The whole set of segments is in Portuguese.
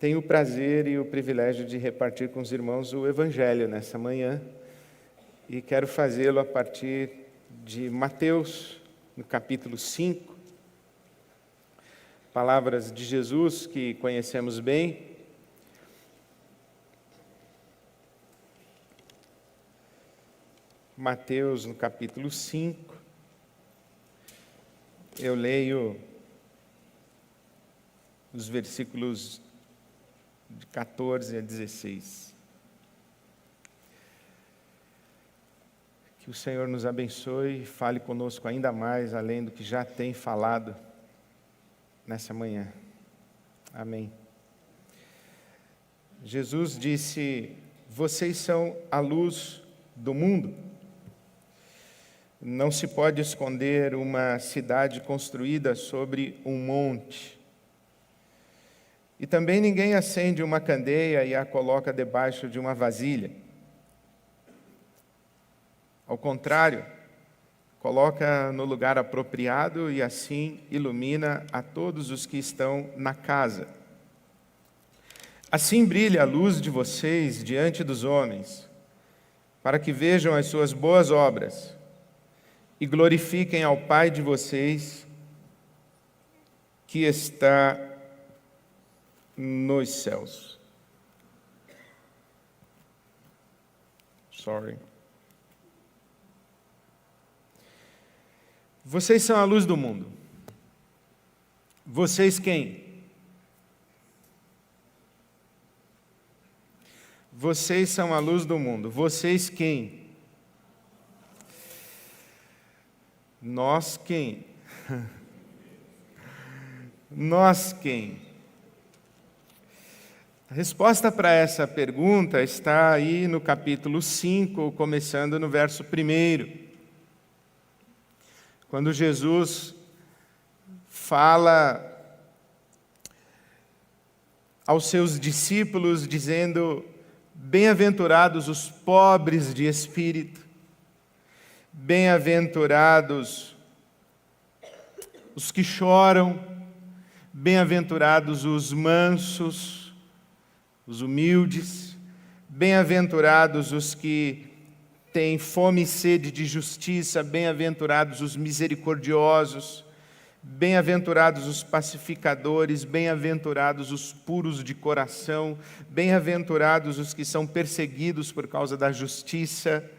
Tenho o prazer e o privilégio de repartir com os irmãos o Evangelho nessa manhã e quero fazê-lo a partir de Mateus, no capítulo 5. Palavras de Jesus que conhecemos bem. Mateus, no capítulo 5. Eu leio os versículos de 14 a 16. Que o Senhor nos abençoe e fale conosco ainda mais, além do que já tem falado nessa manhã. Amém. Jesus disse: vocês são a luz do mundo. Não se pode esconder uma cidade construída sobre um monte. E também ninguém acende uma candeia e a coloca debaixo de uma vasilha. Ao contrário, coloca no lugar apropriado e assim ilumina a todos os que estão na casa. Assim brilha a luz de vocês diante dos homens, para que vejam as suas boas obras e glorifiquem ao Pai de vocês que está nos céus. Vocês são a luz do mundo. Vocês quem? Vocês são a luz do mundo. Vocês quem? Nós quem? Nós quem? A resposta para essa pergunta está aí no capítulo 5, começando no verso 1. Quando Jesus fala aos seus discípulos, dizendo: bem-aventurados os pobres de espírito, bem-aventurados os que choram, bem-aventurados os mansos, os humildes, bem-aventurados os que têm fome e sede de justiça, bem-aventurados os misericordiosos, bem-aventurados os pacificadores, bem-aventurados os puros de coração, bem-aventurados os que são perseguidos por causa da justiça.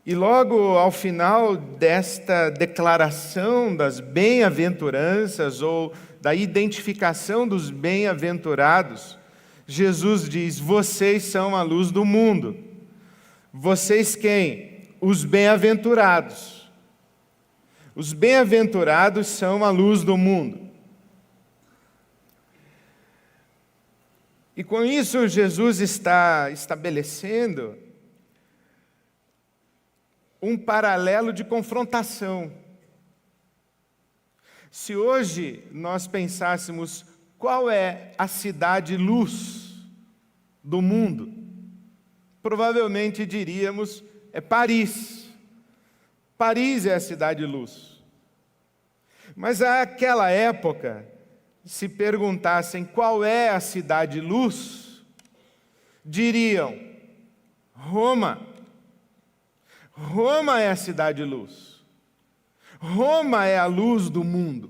E logo ao final desta declaração das bem-aventuranças, ou da identificação dos bem-aventurados, Jesus diz: vocês são a luz do mundo. Vocês quem? Os bem-aventurados. Os bem-aventurados são a luz do mundo. E com isso Jesus está estabelecendo um paralelo de confrontação. Se hoje nós pensássemos qual é a cidade-luz do mundo, provavelmente diríamos: é Paris. Paris é a cidade-luz. Mas naquela época, se perguntassem qual é a cidade-luz, diriam: Roma. Roma é a cidade-luz. Roma é a luz do mundo.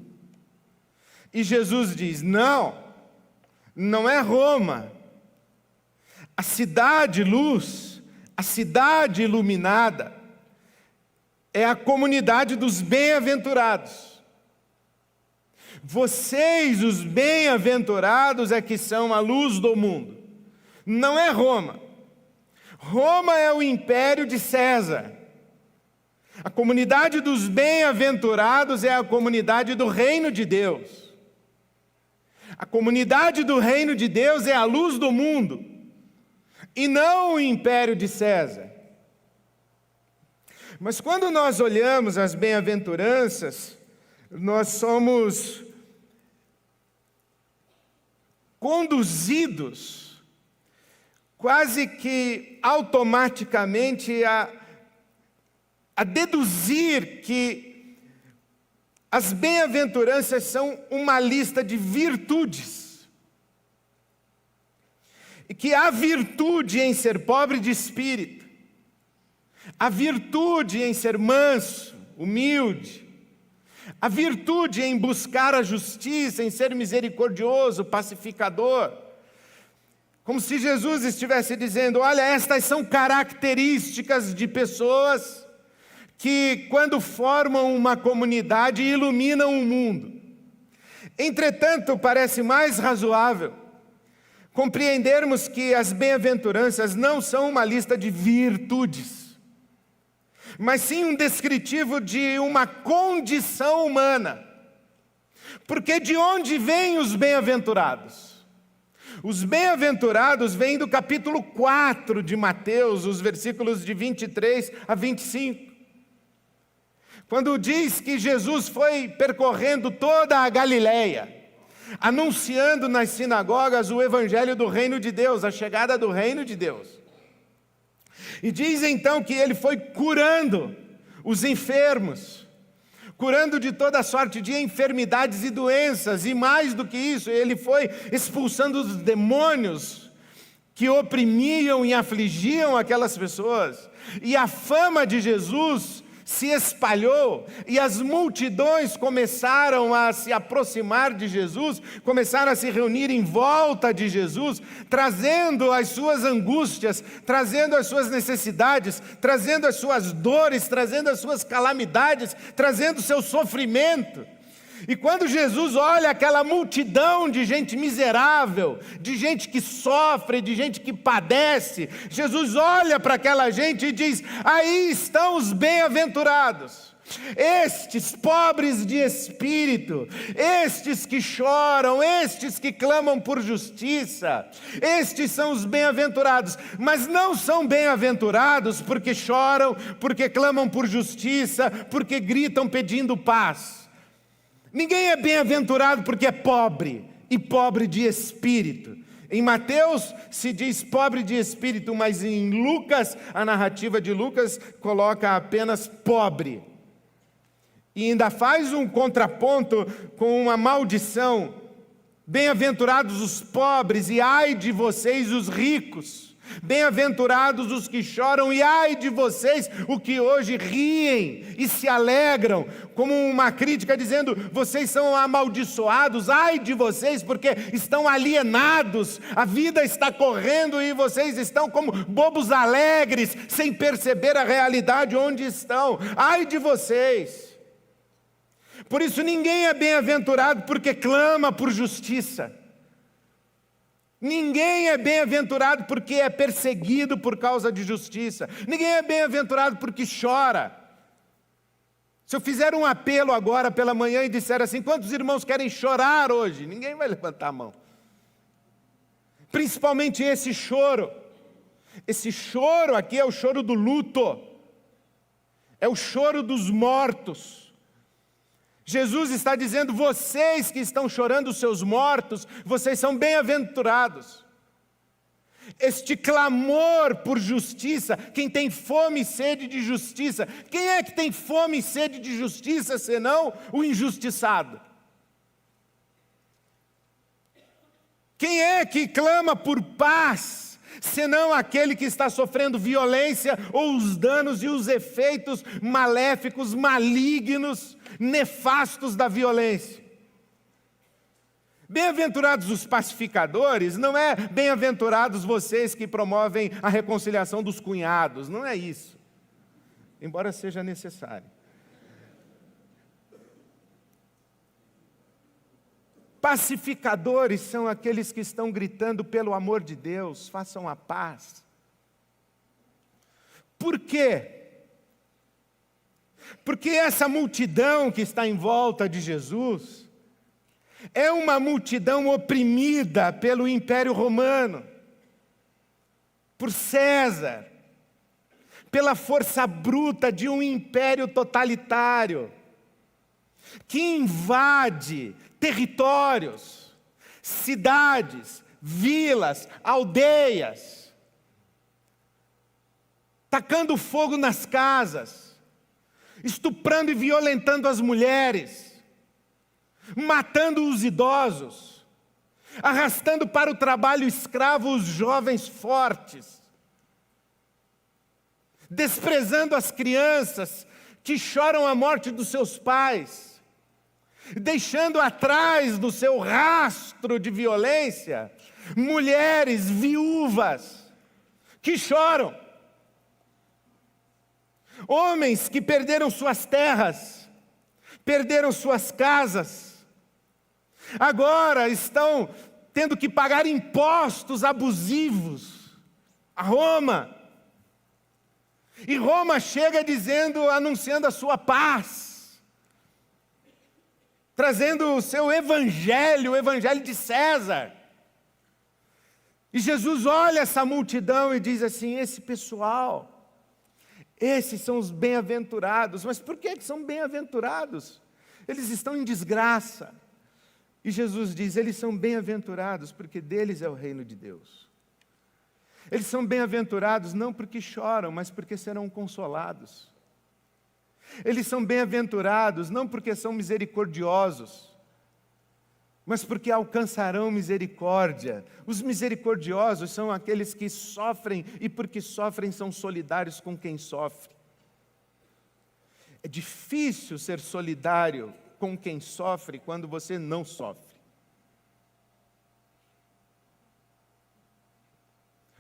E Jesus diz: não, não é Roma. A cidade-luz, a cidade iluminada, é a comunidade dos bem-aventurados. Vocês, os bem-aventurados, é que são a luz do mundo. Não é Roma. Roma é o império de César. A comunidade dos bem-aventurados é a comunidade do reino de Deus. A comunidade do reino de Deus é a luz do mundo, e não o império de César. Mas quando nós olhamos as bem-aventuranças, nós somos conduzidos quase que automaticamente a deduzir que as bem-aventuranças são uma lista de virtudes. que há virtude em ser pobre de espírito, há virtude em ser manso, humilde, há virtude em buscar a justiça, em ser misericordioso, pacificador. Como se Jesus estivesse dizendo: olha, estas são características de pessoas que, quando formam uma comunidade, iluminam o mundo. Entretanto, parece mais razoável compreendermos que as bem-aventuranças não são uma lista de virtudes, mas sim um descritivo de uma condição humana. Porque de onde vêm os bem-aventurados? Os bem-aventurados vêm do capítulo 4 de Mateus, os versículos de 23 a 25. Quando diz que Jesus foi percorrendo toda a Galileia, anunciando nas sinagogas o evangelho do reino de Deus, a chegada do reino de Deus. E diz então que ele foi curando os enfermos, curando de toda sorte de enfermidades e doenças, e mais do que isso, ele foi expulsando os demônios que oprimiam e afligiam aquelas pessoas. E a fama de Jesus se espalhou, e as multidões começaram a se aproximar de Jesus, começaram a se reunir em volta de Jesus, trazendo as suas angústias, trazendo as suas necessidades, trazendo as suas dores, trazendo as suas calamidades, trazendo o seu sofrimento. E quando Jesus olha aquela multidão de gente miserável, de gente que sofre, de gente que padece, Jesus olha para aquela gente e diz: aí estão os bem-aventurados, estes pobres de espírito, estes que choram, estes que clamam por justiça, estes são os bem-aventurados. Mas não são bem-aventurados porque choram, porque clamam por justiça, porque gritam pedindo paz. Ninguém é bem-aventurado porque é pobre, e pobre de espírito. Em Mateus se diz pobre de espírito, mas em Lucas, a narrativa de Lucas coloca apenas pobre. E ainda faz um contraponto com uma maldição: bem-aventurados os pobres, e ai de vocês os ricos. Bem-aventurados os que choram, e ai de vocês os que hoje riem e se alegram, como uma crítica dizendo: vocês são amaldiçoados, ai de vocês porque estão alienados, a vida está correndo e vocês estão como bobos alegres, sem perceber a realidade onde estão, ai de vocês. Por isso ninguém é bem-aventurado porque clama por justiça. Ninguém é bem-aventurado porque é perseguido por causa de justiça. Ninguém é bem-aventurado porque chora. Se eu fizer um apelo agora pela manhã e disser assim: quantos irmãos querem chorar hoje? Ninguém vai levantar a mão. Principalmente esse choro. Esse choro aqui é o choro do luto. É o choro dos mortos. Jesus está dizendo: vocês que estão chorando os seus mortos, vocês são bem-aventurados. Este clamor por justiça, quem tem fome e sede de justiça, quem é que tem fome e sede de justiça, senão o injustiçado? Quem é que clama por paz, senão aquele que está sofrendo violência, ou os danos e os efeitos maléficos, malignos, nefastos da violência? Bem-aventurados os pacificadores, não é bem-aventurados vocês que promovem a reconciliação dos cunhados, não é isso, embora seja necessário. Pacificadores são aqueles que estão gritando pelo amor de Deus, façam a paz. Por quê? Porque essa multidão que está em volta de Jesus é uma multidão oprimida pelo Império Romano, por César, pela força bruta de um império totalitário, que invade territórios, cidades, vilas, aldeias, tacando fogo nas casas, estuprando e violentando as mulheres, matando os idosos, arrastando para o trabalho escravo os jovens fortes, desprezando as crianças que choram a morte dos seus pais, deixando atrás do seu rastro de violência mulheres viúvas que choram, homens que perderam suas terras, perderam suas casas, agora estão tendo que pagar impostos abusivos a Roma. E Roma chega dizendo, anunciando a sua paz, trazendo o seu evangelho, o evangelho de César. E Jesus olha essa multidão e diz assim: esse pessoal, esses são os bem-aventurados. Mas por que são bem-aventurados? Eles estão em desgraça. E Jesus diz: eles são bem-aventurados porque deles é o reino de Deus. Eles são bem-aventurados não porque choram, mas porque serão consolados. Eles são bem-aventurados não porque são misericordiosos, mas porque alcançarão misericórdia. Os misericordiosos são aqueles que sofrem e porque sofrem são solidários com quem sofre. É difícil ser solidário com quem sofre quando você não sofre.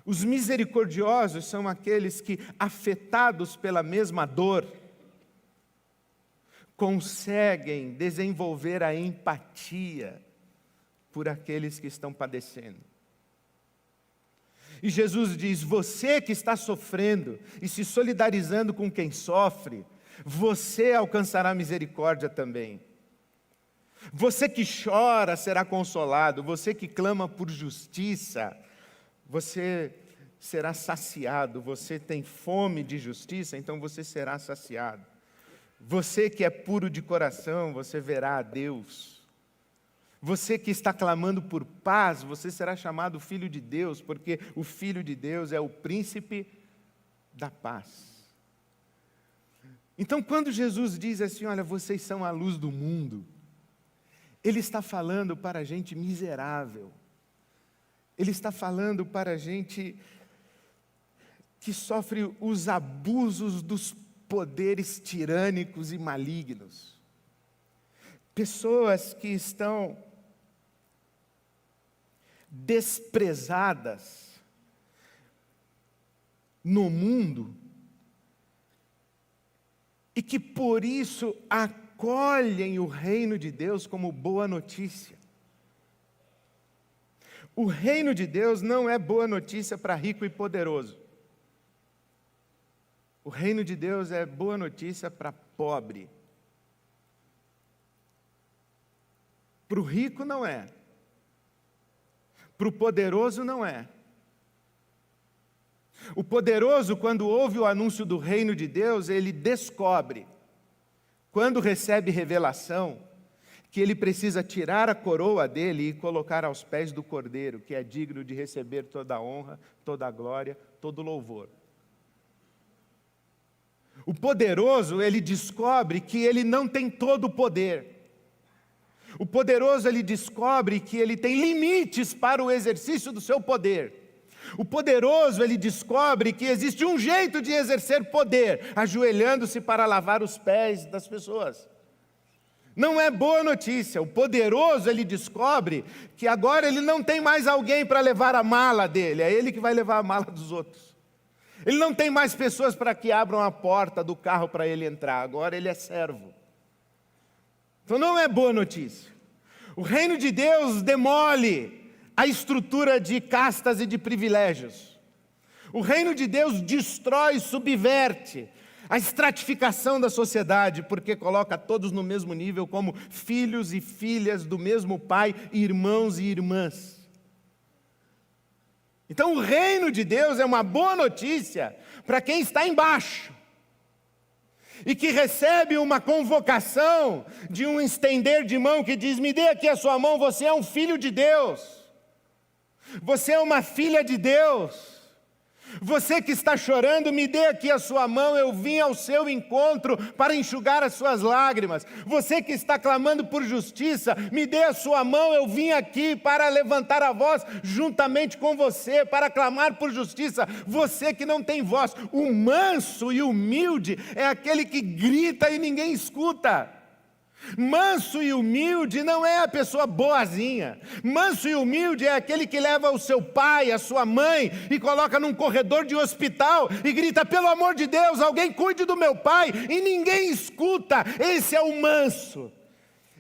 Os misericordiosos são aqueles que, afetados pela mesma dor, conseguem desenvolver a empatia por aqueles que estão padecendo. E Jesus diz: você que está sofrendo e se solidarizando com quem sofre, você alcançará misericórdia também. Você que chora será consolado, você que clama por justiça, você será saciado. Você tem fome de justiça, então você será saciado. Você que é puro de coração, você verá a Deus. Você que está clamando por paz, você será chamado filho de Deus, porque o filho de Deus é o príncipe da paz. Então, quando Jesus diz assim: olha, vocês são a luz do mundo, Ele está falando para a gente miserável. Ele está falando para a gente que sofre os abusos dos poderes tirânicos e malignos. Pessoas que estão desprezadas no mundo e que por isso acolhem o reino de Deus como boa notícia. O reino de Deus não é boa notícia para rico e poderoso. O reino de Deus é boa notícia para pobre. Para o rico não é. Para o poderoso não é. O poderoso, quando ouve o anúncio do reino de Deus, ele descobre, quando recebe revelação, que ele precisa tirar a coroa dele e colocar aos pés do Cordeiro, que é digno de receber toda a honra, toda a glória, todo o louvor. O poderoso, ele descobre que ele não tem todo o poder. O poderoso, ele descobre que ele tem limites para o exercício do seu poder. O poderoso, ele descobre que existe um jeito de exercer poder, ajoelhando-se para lavar os pés das pessoas. Não é boa notícia. O poderoso, ele descobre que agora ele não tem mais alguém para levar a mala dele, é ele que vai levar a mala dos outros. Ele não tem mais pessoas para que abram a porta do carro para ele entrar, agora ele é servo. Então não é boa notícia. O reino de Deus demole a estrutura de castas e de privilégios. O reino de Deus destrói, subverte a estratificação da sociedade, porque coloca todos no mesmo nível como filhos e filhas do mesmo pai, irmãos e irmãs. Então o reino de Deus é uma boa notícia para quem está embaixo e que recebe uma convocação de um estender de mão que diz: me dê aqui a sua mão, você é um filho de Deus, você é uma filha de Deus. Você que está chorando, me dê aqui a sua mão, eu vim ao seu encontro para enxugar as suas lágrimas. Você que está clamando por justiça, me dê a sua mão, eu vim aqui para levantar a voz juntamente com você, para clamar por justiça. Você que não tem voz, o manso e humilde é aquele que grita e ninguém escuta. Manso e humilde não é a pessoa boazinha. Manso e humilde é aquele que leva o seu pai, a sua mãe e coloca num corredor de hospital e grita: pelo amor de Deus, alguém cuide do meu pai, e ninguém escuta. Esse é o manso.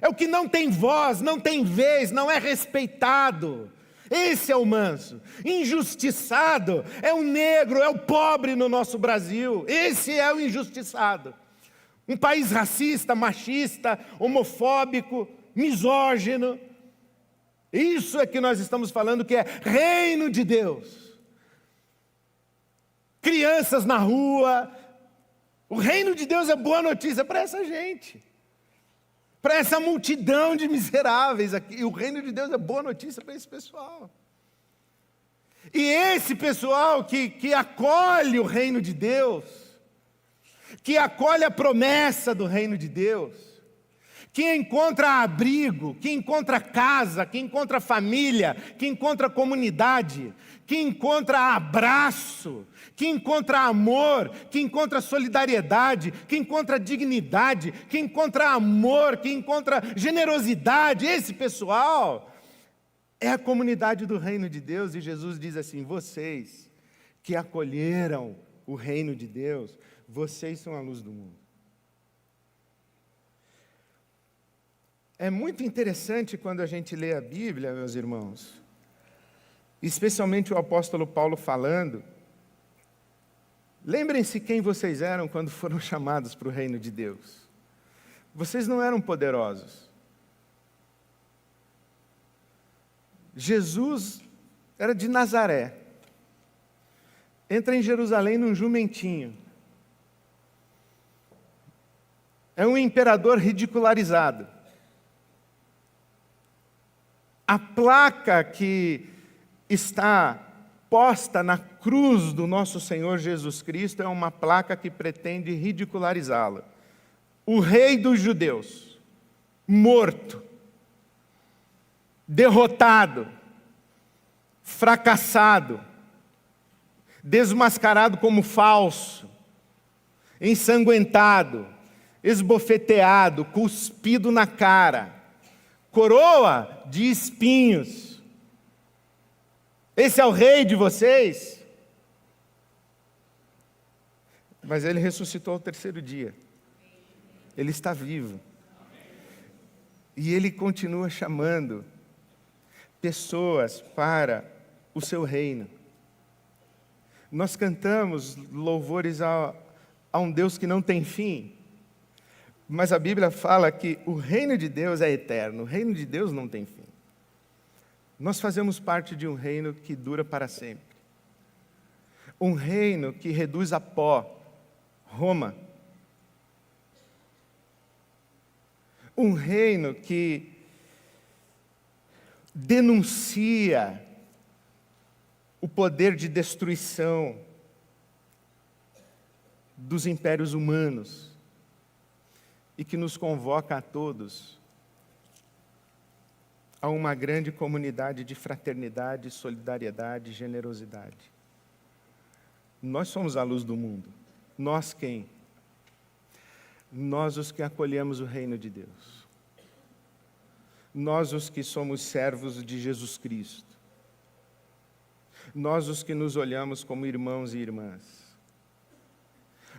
É o que não tem voz, não tem vez, não é respeitado. Esse é o manso. Injustiçado é o negro, é o pobre no nosso Brasil. Esse é o injustiçado. Um país racista, machista, homofóbico, misógino. Isso é que nós estamos falando, que é reino de Deus. Crianças na rua. O reino de Deus é boa notícia para essa gente, para essa multidão de miseráveis aqui. O reino de Deus é boa notícia para esse pessoal. E esse pessoal que acolhe o reino de Deus, que acolhe a promessa do reino de Deus, que encontra abrigo, que encontra casa, que encontra família, que encontra comunidade, que encontra abraço, que encontra amor, que encontra solidariedade, que encontra dignidade, que encontra amor, que encontra generosidade. Esse pessoal é a comunidade do reino de Deus. E Jesus diz assim: vocês que acolheram o reino de Deus, vocês são a luz do mundo. É muito interessante quando a gente lê a Bíblia, meus irmãos, especialmente o apóstolo Paulo falando. Lembrem-se quem vocês eram quando foram chamados para o reino de Deus. Vocês não eram poderosos. Jesus era de Nazaré. Entra em Jerusalém num jumentinho. É um imperador ridicularizado. A placa que está posta na cruz do nosso Senhor Jesus Cristo é uma placa que pretende ridicularizá-lo. O rei dos judeus, morto, derrotado, fracassado, desmascarado como falso, ensanguentado, esbofeteado, cuspido na cara, coroa de espinhos. Esse é o rei de vocês? Mas ele ressuscitou ao terceiro dia. Ele está vivo. E ele continua chamando pessoas para o seu reino. Nós cantamos louvores a um Deus que não tem fim. Mas a Bíblia fala que o reino de Deus é eterno, o reino de Deus não tem fim. Nós fazemos parte de um reino que dura para sempre. Um reino que reduz a pó, Roma. Um reino que denuncia o poder de destruição dos impérios humanos e que nos convoca a todos a uma grande comunidade de fraternidade, solidariedade e generosidade. Nós somos a luz do mundo. Nós quem? Nós os que acolhemos o reino de Deus. Nós os que somos servos de Jesus Cristo. Nós os que nos olhamos como irmãos e irmãs.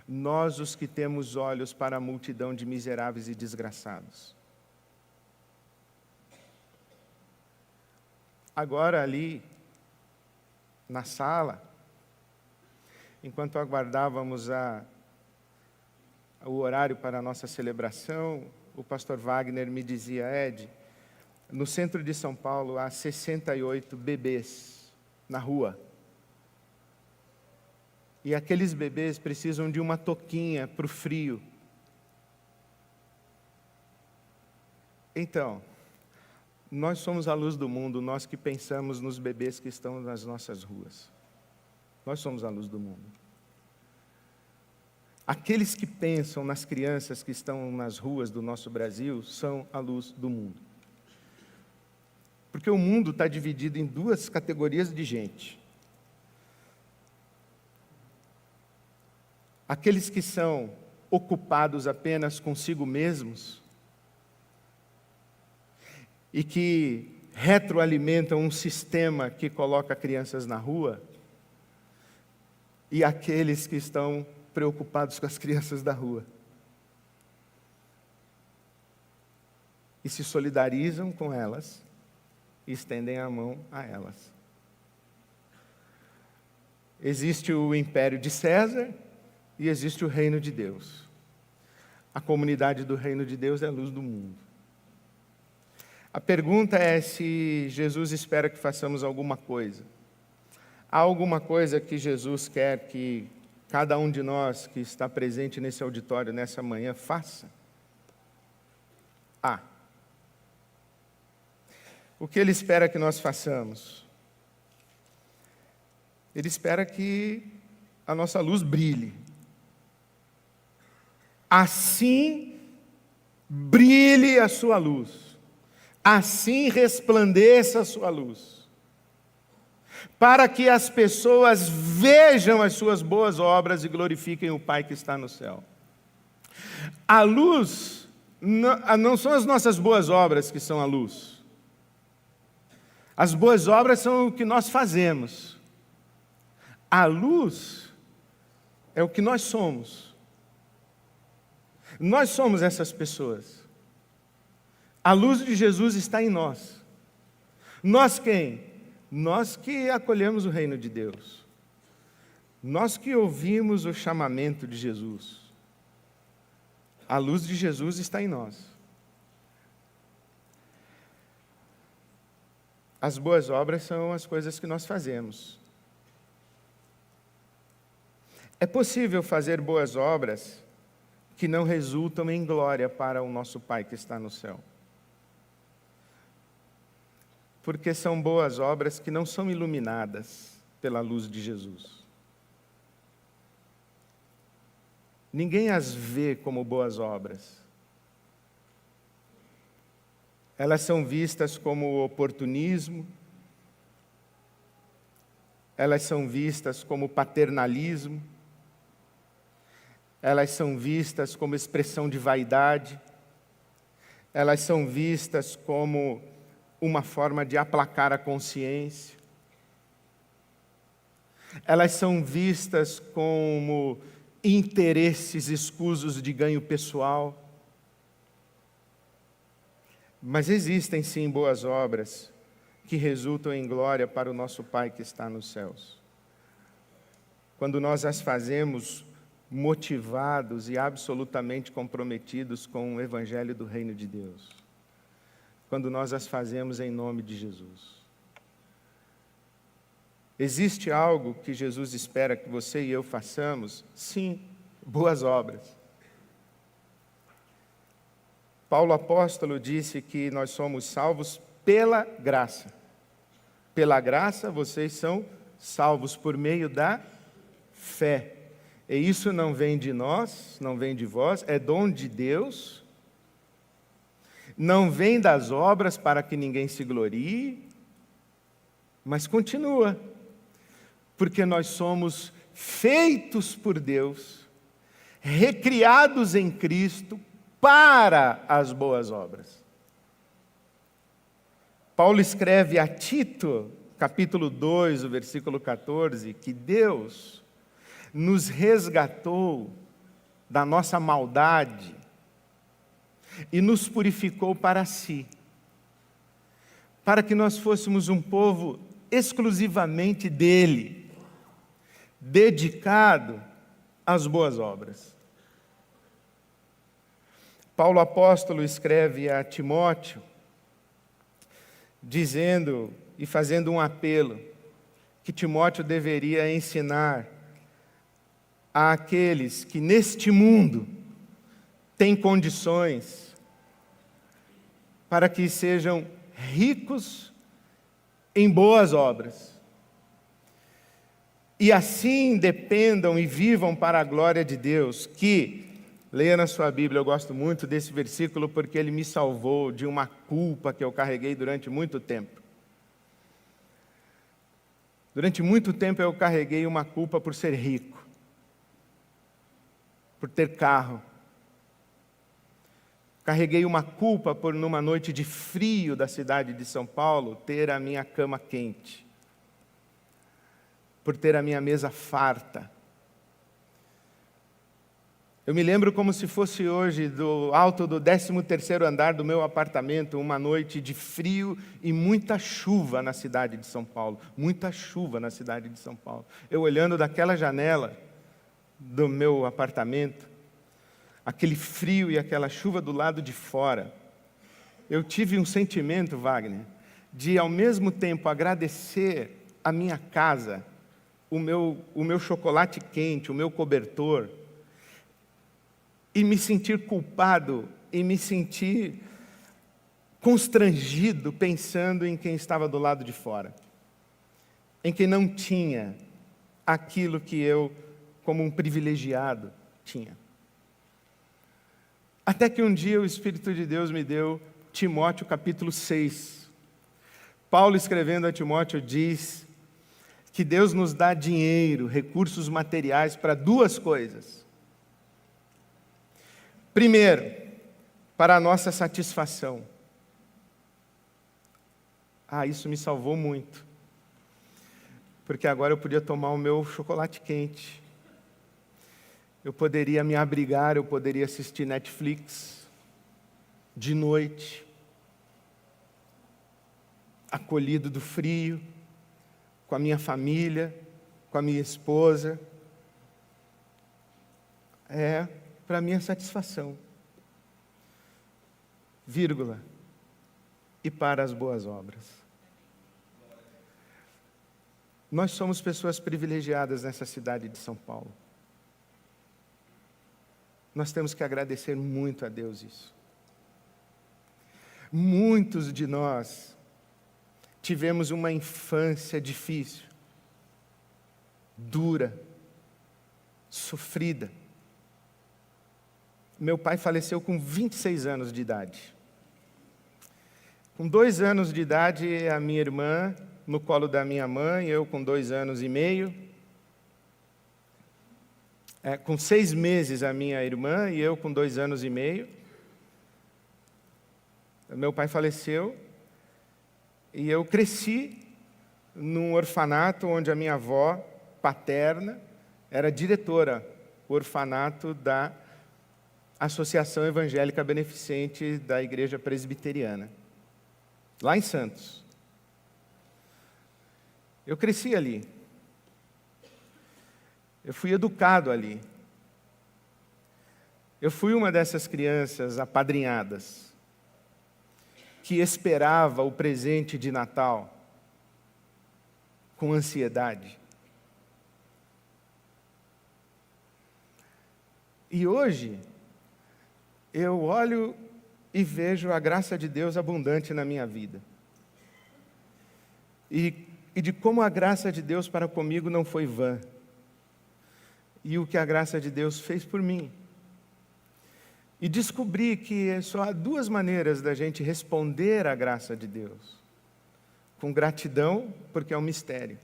Nós os que temos olhos para a multidão de miseráveis e desgraçados. Agora ali, na sala, enquanto aguardávamos o horário para a nossa celebração, o pastor Wagner me dizia: Ed, no centro de São Paulo há 68 bebês na rua. E aqueles bebês precisam de uma touquinha para o frio. Então, nós somos a luz do mundo, nós que pensamos nos bebês que estão nas nossas ruas. Nós somos a luz do mundo. Aqueles que pensam nas crianças que estão nas ruas do nosso Brasil são a luz do mundo. Porque o mundo está dividido em duas categorias de gente. Aqueles que são ocupados apenas consigo mesmos e que retroalimentam um sistema que coloca crianças na rua, e aqueles que estão preocupados com as crianças da rua e se solidarizam com elas e estendem a mão a elas. Existe o império de César e existe o reino de Deus. A comunidade do reino de Deus é a luz do mundo. A pergunta é se Jesus espera que façamos alguma coisa. Há alguma coisa que Jesus quer que cada um de nós que está presente nesse auditório nessa manhã faça? O que Ele espera que nós façamos? Ele espera que a nossa luz brilhe. Assim brilhe a sua luz. Assim resplandeça a sua luz. Para que as pessoas vejam as suas boas obras e glorifiquem o Pai que está no céu. A luz não são as nossas boas obras que são a luz. As boas obras são o que nós fazemos. A luz é o que nós somos. Nós somos essas pessoas. A luz de Jesus está em nós. Nós quem? Nós que acolhemos o reino de Deus. Nós que ouvimos o chamamento de Jesus. A luz de Jesus está em nós. As boas obras são as coisas que nós fazemos. É possível fazer boas obras que não resultam em glória para o nosso Pai que está no céu. Porque são boas obras que não são iluminadas pela luz de Jesus. Ninguém as vê como boas obras. Elas são vistas como oportunismo, elas são vistas como paternalismo, elas são vistas como expressão de vaidade, elas são vistas como uma forma de aplacar a consciência. Elas são vistas como interesses escusos de ganho pessoal. Mas existem sim boas obras que resultam em glória para o nosso Pai que está nos céus. Quando nós as fazemos motivados e absolutamente comprometidos com o Evangelho do Reino de Deus. Quando nós as fazemos em nome de Jesus. Existe algo que Jesus espera que você e eu façamos? Sim, boas obras. Paulo apóstolo disse que nós somos salvos pela graça. Pela graça vocês são salvos por meio da fé. E isso não vem de nós, não vem de vós, é dom de Deus. Não vem das obras para que ninguém se glorie, mas continua. Porque nós somos feitos por Deus, recriados em Cristo para as boas obras. Paulo escreve a Tito, capítulo 2, o versículo 14, que Deus nos resgatou da nossa maldade e nos purificou para si, para que nós fôssemos um povo exclusivamente dele, dedicado às boas obras. Paulo apóstolo escreve a Timóteo, dizendo e fazendo um apelo, que Timóteo deveria ensinar àqueles que neste mundo têm condições para que sejam ricos em boas obras. e assim dependam e vivam para a glória de Deus, que, leia na sua Bíblia, eu gosto muito desse versículo porque ele me salvou de uma culpa que eu carreguei durante muito tempo. Durante muito tempo eu carreguei uma culpa por ser rico, por ter carro. Carreguei uma culpa por, numa noite de frio da cidade de São Paulo, ter a minha cama quente, por ter a minha mesa farta. Eu me lembro como se fosse hoje, do alto do 13º andar do meu apartamento, uma noite de frio e muita chuva na cidade de São Paulo. Muita chuva na cidade de São Paulo. Eu olhando daquela janela do meu apartamento, aquele frio e aquela chuva do lado de fora, eu tive um sentimento, Wagner, de ao mesmo tempo agradecer a minha casa, o meu chocolate quente, o meu cobertor, e me sentir culpado, e me sentir constrangido pensando em quem estava do lado de fora, em quem não tinha aquilo que eu, como um privilegiado, tinha. Até que um dia o Espírito de Deus me deu Timóteo capítulo 6. Paulo, escrevendo a Timóteo, diz que Deus nos dá dinheiro, recursos materiais para duas coisas. Primeiro, para a nossa satisfação. Isso me salvou muito. Porque agora eu podia tomar o meu chocolate quente. Eu poderia me abrigar, eu poderia assistir Netflix de noite, acolhido do frio, com a minha família, com a minha esposa. Para minha satisfação, vírgula, e para as boas obras. Nós somos pessoas privilegiadas nessa cidade de São Paulo. Nós temos que agradecer muito a Deus isso. Muitos de nós tivemos uma infância difícil, dura, sofrida. Meu pai faleceu com 26 anos de idade. Com 2 anos de idade, a minha irmã no colo da minha mãe, eu com 2 anos e meio. Com 6 meses, a minha irmã e eu com 2 anos e meio. Meu pai faleceu e eu cresci num orfanato onde a minha avó paterna era diretora do orfanato da Associação Evangélica Beneficente da Igreja Presbiteriana, lá em Santos. Eu cresci ali. Eu fui educado ali. Eu fui uma dessas crianças apadrinhadas, que esperava o presente de Natal com ansiedade. E hoje, eu olho e vejo a graça de Deus abundante na minha vida. E de como a graça de Deus para comigo não foi vã. E o que a graça de Deus fez por mim. E descobri que só há 2 maneiras da gente responder à graça de Deus. Com gratidão, porque é um mistério.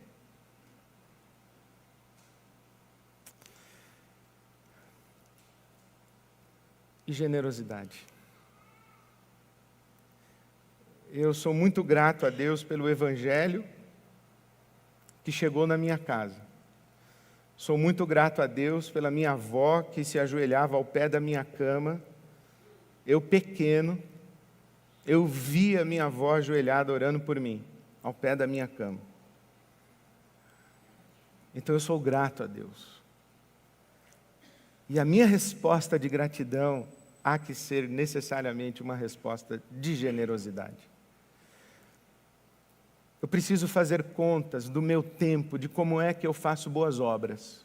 E generosidade. Eu sou muito grato a Deus pelo Evangelho que chegou na minha casa. Sou muito grato a Deus pela minha avó que se ajoelhava ao pé da minha cama. Eu pequeno, eu via minha avó ajoelhada orando por mim, ao pé da minha cama. Então eu sou grato a Deus. E a minha resposta de gratidão há que ser necessariamente uma resposta de generosidade. Eu preciso fazer contas do meu tempo, de como é que eu faço boas obras.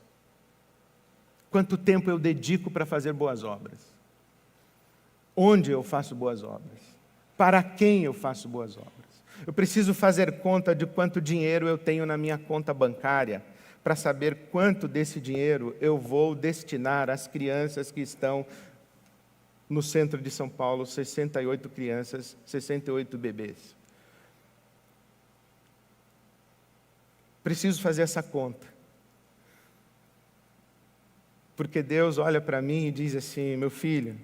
Quanto tempo eu dedico para fazer boas obras? Onde eu faço boas obras? Para quem eu faço boas obras? Eu preciso fazer conta de quanto dinheiro eu tenho na minha conta bancária, para saber quanto desse dinheiro eu vou destinar às crianças que estão no centro de São Paulo, 68 crianças, 68 bebês. Preciso fazer essa conta. Porque Deus olha para mim e diz assim: meu filho,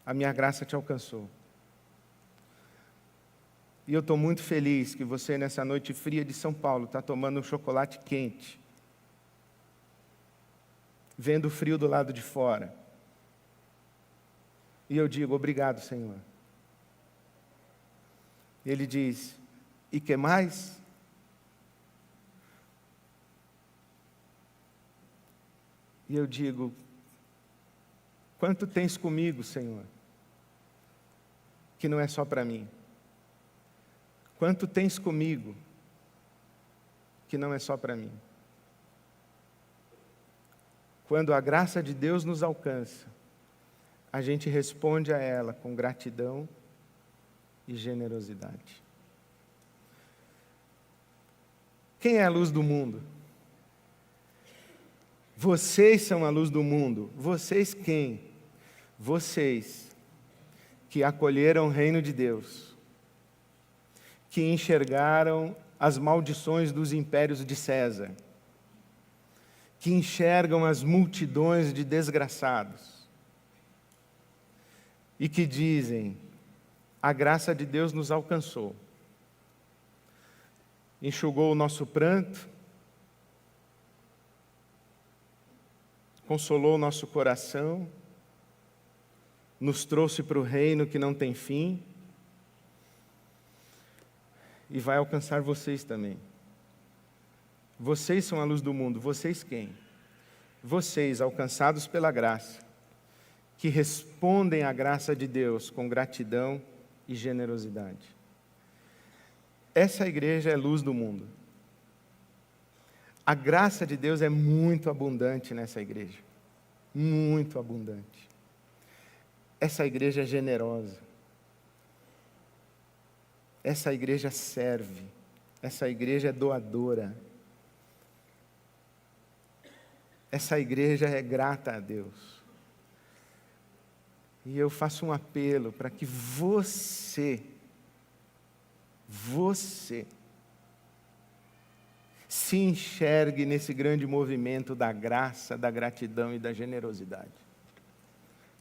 a minha graça te alcançou. E eu estou muito feliz que você, nessa noite fria de São Paulo, está tomando um chocolate quente, vendo o frio do lado de fora. E eu digo: obrigado, Senhor. E Ele diz: e que mais? E eu digo: quanto tens comigo, Senhor? Que não é só para mim. Quanto tens comigo? Que não é só para mim. Quando a graça de Deus nos alcança, a gente responde a ela com gratidão e generosidade. Quem é a luz do mundo? Vocês são a luz do mundo. Vocês quem? Vocês que acolheram o reino de Deus, que enxergaram as maldições dos impérios de César, que enxergam as multidões de desgraçados e que dizem: a graça de Deus nos alcançou, enxugou o nosso pranto, consolou o nosso coração, nos trouxe para o reino que não tem fim, e vai alcançar vocês também. Vocês são a luz do mundo. Vocês quem? Vocês, alcançados pela graça, que respondem à graça de Deus com gratidão e generosidade. Essa igreja é luz do mundo. A graça de Deus é muito abundante nessa igreja. Muito abundante. Essa igreja é generosa. Essa igreja serve. Essa igreja é doadora. Essa igreja é grata a Deus. E eu faço um apelo para que você se enxergue nesse grande movimento da graça, da gratidão e da generosidade.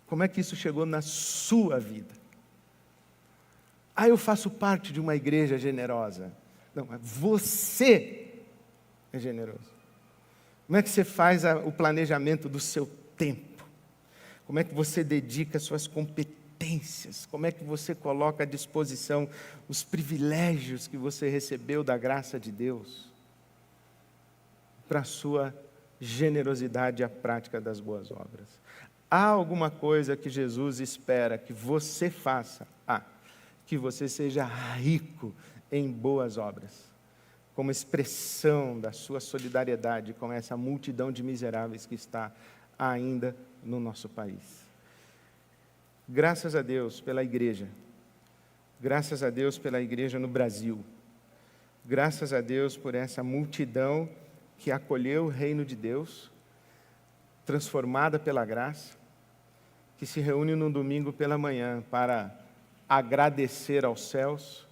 Como é que isso chegou na sua vida? Eu faço parte de uma igreja generosa. Não, você é generoso. Como é que você faz o planejamento do seu tempo? Como é que você dedica suas competências? Como é que você coloca à disposição os privilégios que você recebeu da graça de Deus para a sua generosidade e a prática das boas obras? Há alguma coisa que Jesus espera que você faça? Que você seja rico em boas obras, como expressão da sua solidariedade com essa multidão de miseráveis que está ainda no nosso país. Graças a Deus pela igreja. Graças a Deus pela igreja no Brasil. Graças a Deus por essa multidão que acolheu o reino de Deus, transformada pela graça, que se reúne num domingo pela manhã para agradecer aos céus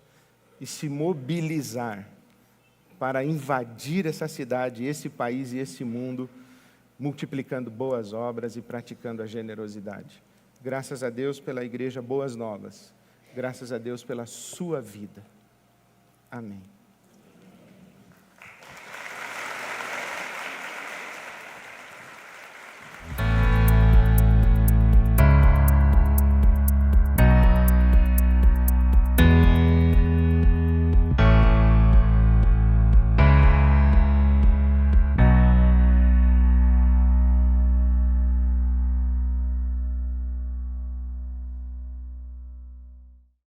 e se mobilizar para invadir essa cidade, esse país e esse mundo, multiplicando boas obras e praticando a generosidade. Graças a Deus pela igreja Boas Novas. Graças a Deus pela sua vida. Amém.